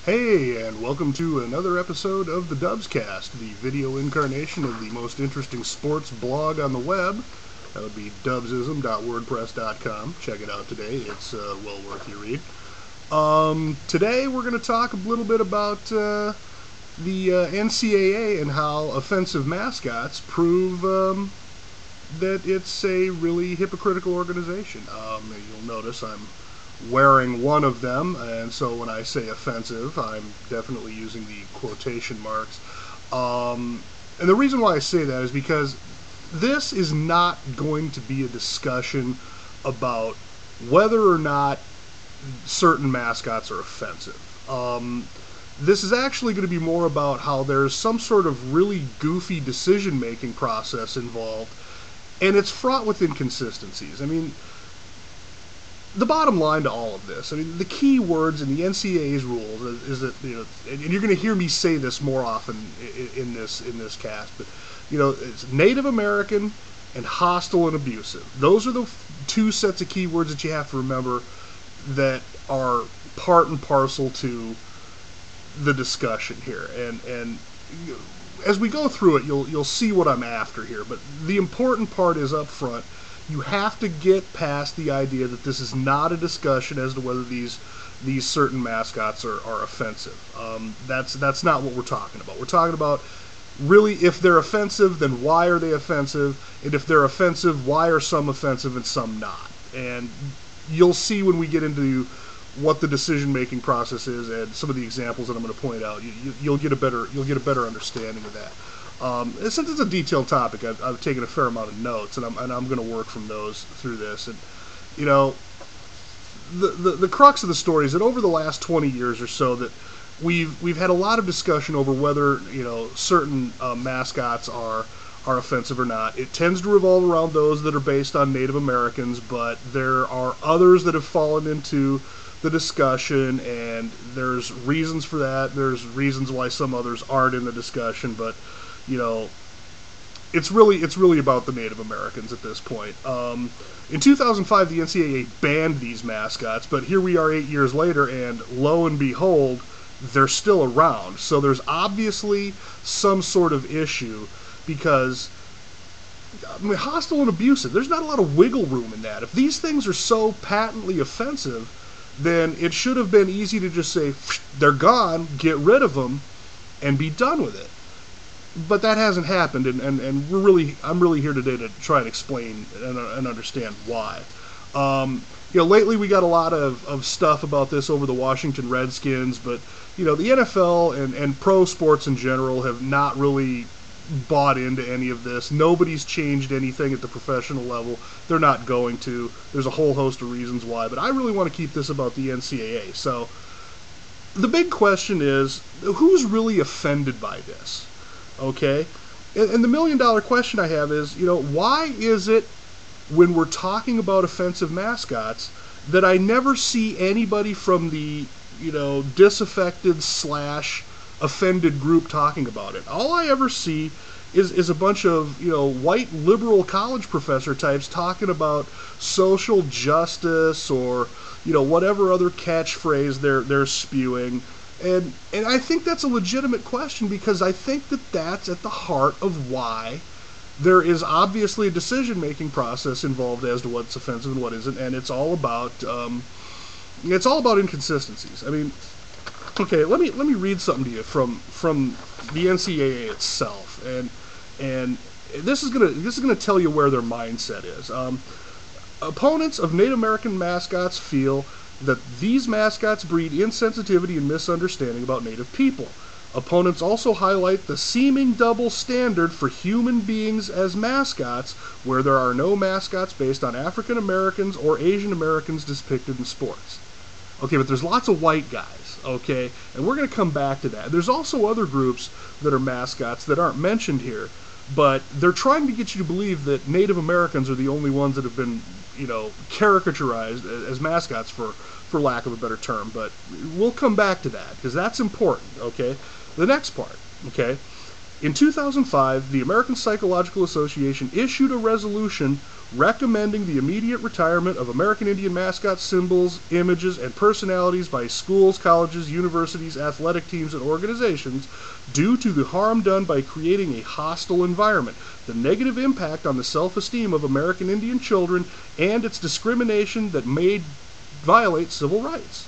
Hey, and welcome to another episode of the Dubscast, the video incarnation of the most interesting sports blog on the web. That would be dubsism.wordpress.com. Check it out today. It's well worth your read. Today we're going to talk a little bit about the NCAA and how offensive mascots prove that it's a really hypocritical organization. You'll notice I'm wearing one of them, and so when I say offensive, I'm definitely using the quotation marks. And the reason why I say that is because this is not going to be a discussion about whether or not certain mascots are offensive. This is actually going to be more about how there's some sort of really goofy decision-making process involved, and it's fraught with inconsistencies. I mean, the bottom line to all of this, I mean, the key words in the NCAA's rules is that, and you're going to hear me say this more often in this cast, but, it's Native American and hostile and abusive. Those are the two sets of keywords that you have to remember that are part and parcel to the discussion here. And as we go through it, you'll see what I'm after here. But the important part is up front. You have to get past the idea that this is not a discussion as to whether these certain mascots are offensive. That's not what we're talking about. We're talking about really, if they're offensive, then why are they offensive? And if they're offensive, why are some offensive and some not? And you'll see when we get into what the decision-making process is and some of the examples that I'm going to point out. You'll get a better understanding of that. Since it's a detailed topic, I've taken a fair amount of notes, and I'm going to work from those through this. And the crux of the story is that over the last 20 years or so, that we've had a lot of discussion over whether certain mascots are offensive or not. It tends to revolve around those that are based on Native Americans, but there are others that have fallen into the discussion, and there's reasons for that. There's reasons why some others aren't in the discussion, but it's really about the Native Americans at this point. In 2005, the NCAA banned these mascots, but here we are 8 years later, and lo and behold, they're still around. So there's obviously some sort of issue, because hostile and abusive, there's not a lot of wiggle room in that. If these things are so patently offensive, then it should have been easy to just say, they're gone, get rid of them, and be done with it. But that hasn't happened, and I'm really here today to try and explain and understand why. Lately we got a lot of stuff about this over the Washington Redskins, but the NFL and pro sports in general have not really bought into any of this. Nobody's changed anything at the professional level. They're not going to. There's a whole host of reasons why, but I really want to keep this about the NCAA. So the big question is, who's really offended by this? Okay? And the million-dollar question I have is, why is it when we're talking about offensive mascots that I never see anybody from the, disaffected / offended group talking about it? All I ever see is a bunch of, white liberal college professor types talking about social justice or, whatever other catchphrase they're spewing. And I think that's a legitimate question, because I think that that's at the heart of why there is obviously a decision-making process involved as to what's offensive and what isn't, and it's all about inconsistencies. I mean, okay, let me read something to you from the NCAA itself, and this is gonna tell you where their mindset is. Opponents of Native American mascots feel that these mascots breed insensitivity and misunderstanding about Native people. Opponents also highlight the seeming double standard for human beings as mascots, where there are no mascots based on African Americans or Asian Americans depicted in sports. Okay, but there's lots of white guys, okay? And we're going to come back to that. There's also other groups that are mascots that aren't mentioned here, but they're trying to get you to believe that Native Americans are the only ones that have been, caricaturized as mascots, for lack of a better term. But we'll come back to that, because that's important, okay? The next part, okay? In 2005, the American Psychological Association issued a resolution recommending the immediate retirement of American Indian mascot symbols, images, and personalities by schools, colleges, universities, athletic teams, and organizations due to the harm done by creating a hostile environment, the negative impact on the self-esteem of American Indian children, and its discrimination that may violate civil rights.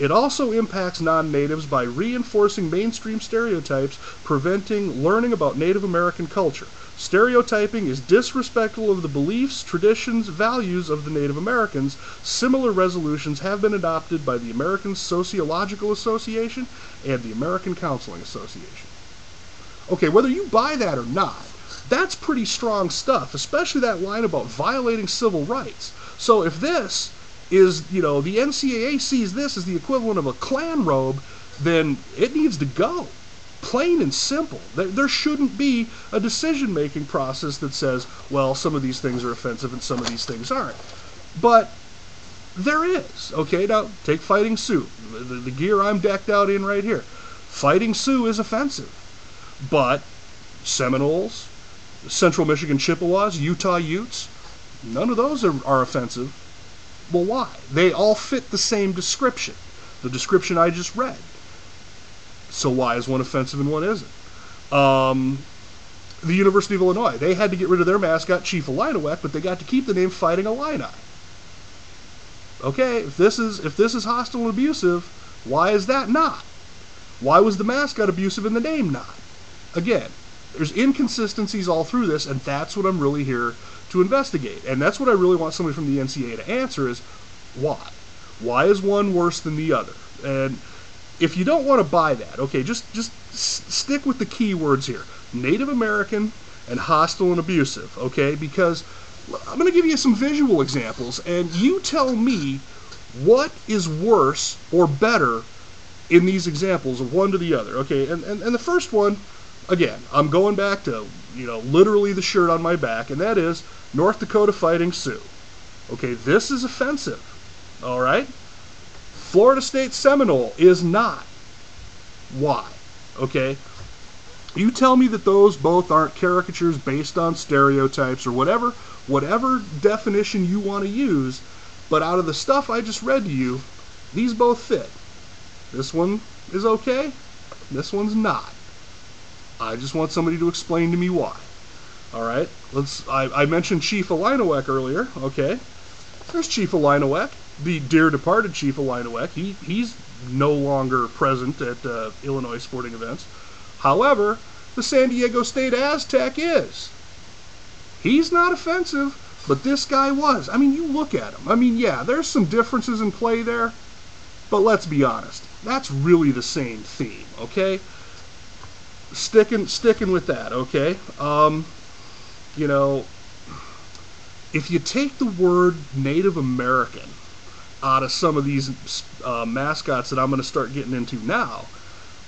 It also impacts non-natives by reinforcing mainstream stereotypes, preventing learning about Native American culture. Stereotyping is disrespectful of the beliefs, traditions, values of the Native Americans. Similar resolutions have been adopted by the American Sociological Association and the American Counseling Association. Okay, whether you buy that or not, that's pretty strong stuff, especially that line about violating civil rights. So if this is, the NCAA sees this as the equivalent of a Klan robe, then it needs to go. Plain and simple. There shouldn't be a decision-making process that says, well, some of these things are offensive and some of these things aren't. But there is. Okay, now take Fighting Sioux. The gear I'm decked out in right here. Fighting Sioux is offensive. But Seminoles, Central Michigan Chippewas, Utah Utes, none of those are offensive. Well, why? They all fit the same description. The description I just read. So why is one offensive and one isn't? The University of Illinois, they had to get rid of their mascot, Chief Illiniwek, but they got to keep the name Fighting Illini. Okay, if this is hostile and abusive, why is that not? Why was the mascot abusive and the name not? Again, there's inconsistencies all through this, and that's what I'm really here to investigate. And that's what I really want somebody from the NCAA to answer is, why? Why is one worse than the other? And if you don't want to buy that, okay, just stick with the key words here. Native American and hostile and abusive, okay? Because I'm going to give you some visual examples, and you tell me what is worse or better in these examples of one to the other, okay? And the first one, again, I'm going back to, literally the shirt on my back, and that is North Dakota Fighting Sioux. Okay, this is offensive, all right? Florida State Seminole is not. Why? Okay? You tell me that those both aren't caricatures based on stereotypes or whatever definition you want to use, but out of the stuff I just read to you, these both fit. This one is okay, this one's not. I just want somebody to explain to me why. Alright, I mentioned Chief Illiniwek earlier, okay? There's Chief Illiniwek, the dear departed Chief Illiniwek. He's no longer present at Illinois sporting events. However, the San Diego State Aztec is. He's not offensive, but this guy was. I mean, you look at him. I mean, yeah, there's some differences in play there, but let's be honest. That's really the same theme, okay? Sticking with that, okay? If you take the word Native American out of some of these mascots that I'm going to start getting into now,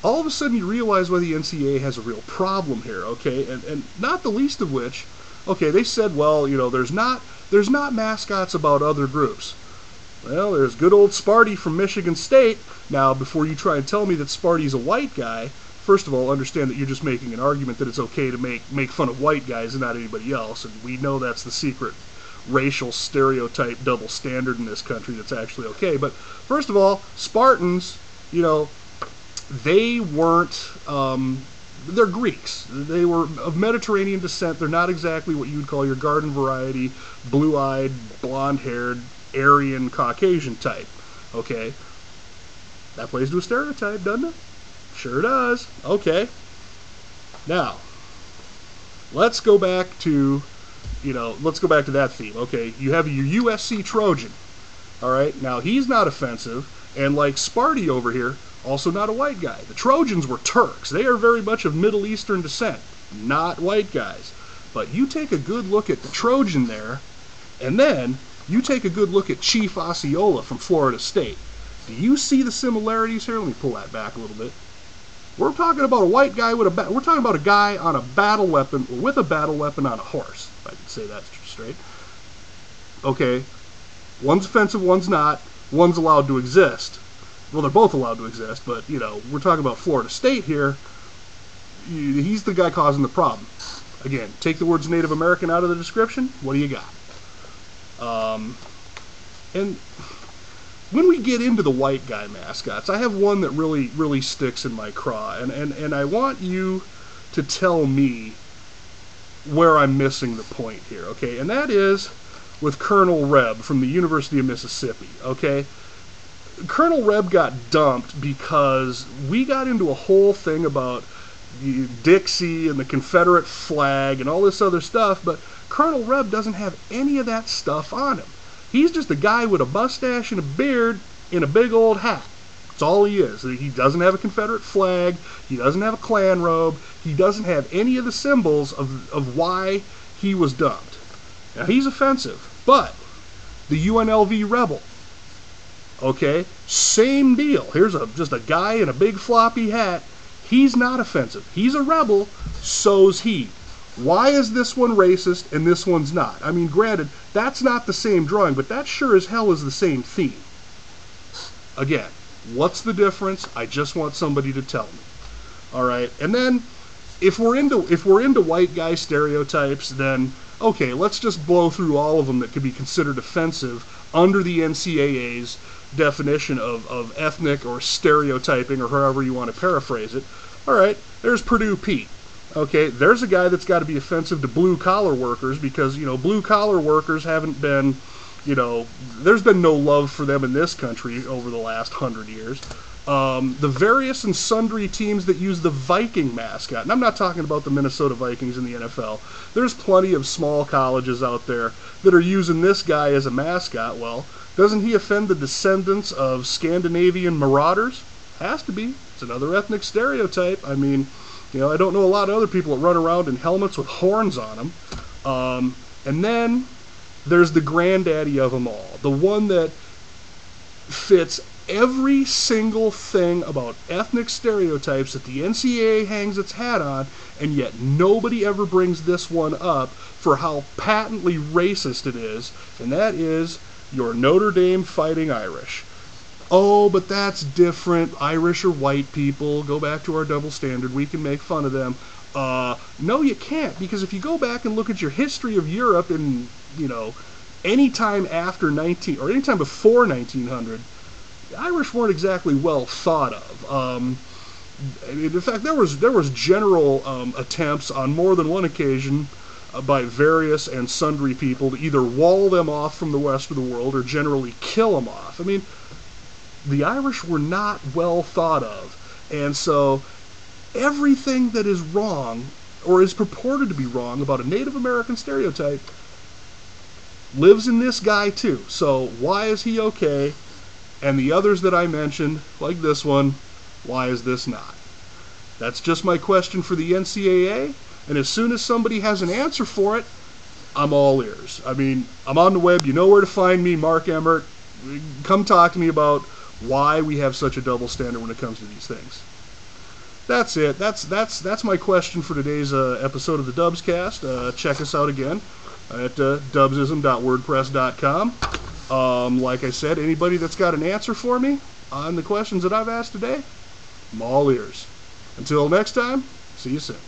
all of a sudden you realize why the NCAA has a real problem here, okay? And not the least of which, okay, they said, well, there's not mascots about other groups. Well, there's good old Sparty from Michigan State. Now, before you try and tell me that Sparty's a white guy, first of all, understand that you're just making an argument that it's okay to make fun of white guys and not anybody else, and we know that's the secret racial stereotype double standard in this country that's actually okay. But first of all, Spartans, they weren't, they're Greeks. They were of Mediterranean descent. They're not exactly what you'd call your garden variety, blue-eyed, blonde-haired, Aryan, Caucasian type, okay? That plays to a stereotype, doesn't it? Sure does. Okay. Now, let's go back to that theme. Okay, you have your USC Trojan. All right, now he's not offensive, and like Sparty over here, also not a white guy. The Trojans were Turks. They are very much of Middle Eastern descent, not white guys. But you take a good look at the Trojan there, and then you take a good look at Chief Osceola from Florida State. Do you see the similarities here? Let me pull that back a little bit. We're talking about a white guy we're talking about a guy on a battle weapon, or with a battle weapon on a horse, if I can say that straight. Okay, one's offensive, one's not. One's allowed to exist. Well, they're both allowed to exist, but, we're talking about Florida State here. he's the guy causing the problem. Again, take the words Native American out of the description. What do you got? And when we get into the white guy mascots, I have one that really sticks in my craw, and I want you to tell me where I'm missing the point here, okay? And that is with Colonel Reb from the University of Mississippi, okay? Colonel Reb got dumped because we got into a whole thing about Dixie and the Confederate flag and all this other stuff, but Colonel Reb doesn't have any of that stuff on him. He's just a guy with a mustache and a beard and a big old hat. That's all he is. He doesn't have a Confederate flag. He doesn't have a Klan robe. He doesn't have any of the symbols of why he was dumped. Now, he's offensive, but the UNLV rebel, okay, same deal. Here's just a guy in a big floppy hat. He's not offensive. He's a rebel, so's he. Why is this one racist and this one's not? I mean, granted, that's not the same drawing, but that sure as hell is the same theme. Again, what's the difference? I just want somebody to tell me. All right, and then if we're into white guy stereotypes, then okay, let's just blow through all of them that could be considered offensive under the NCAA's definition of ethnic or stereotyping, or however you want to paraphrase it. All right, there's Purdue Pete. Okay, there's a guy that's got to be offensive to blue-collar workers because, you know, blue-collar workers haven't been, you know, there's been no love for them in this country over the last 100 years. The various and sundry teams that use the Viking mascot, and I'm not talking about the Minnesota Vikings in the NFL. There's plenty of small colleges out there that are using this guy as a mascot. Well, doesn't he offend the descendants of Scandinavian marauders? Has to be. It's another ethnic stereotype. I mean, you know, I don't know a lot of other people that run around in helmets with horns on them. And then there's the granddaddy of them all, the one that fits every single thing about ethnic stereotypes that the NCAA hangs its hat on, and yet nobody ever brings this one up for how patently racist it is, and that is your Notre Dame Fighting Irish. Oh, but that's different. Irish are white people. Go back to our double standard. We can make fun of them. No, you can't, because if you go back and look at your history of Europe in, you know, any time after any time before 1900, the Irish weren't exactly well thought of. In fact, there was general attempts on more than one occasion by various and sundry people to either wall them off from the rest of the world or generally kill them off. I mean, the Irish were not well thought of, and so everything that is wrong, or is purported to be wrong, about a Native American stereotype lives in this guy too. So why is he okay? And the others that I mentioned, like this one, why is this not? That's just my question for the NCAA, and as soon as somebody has an answer for it, I'm all ears. I mean, I'm on the web. You know where to find me, Mark Emmert. Come talk to me about why we have such a double standard when it comes to these things. That's it. That's my question for today's episode of the Dubscast. Check us out again at dubsism.wordpress.com. Like I said, anybody that's got an answer for me on the questions that I've asked today, I'm all ears. Until next time, see you soon.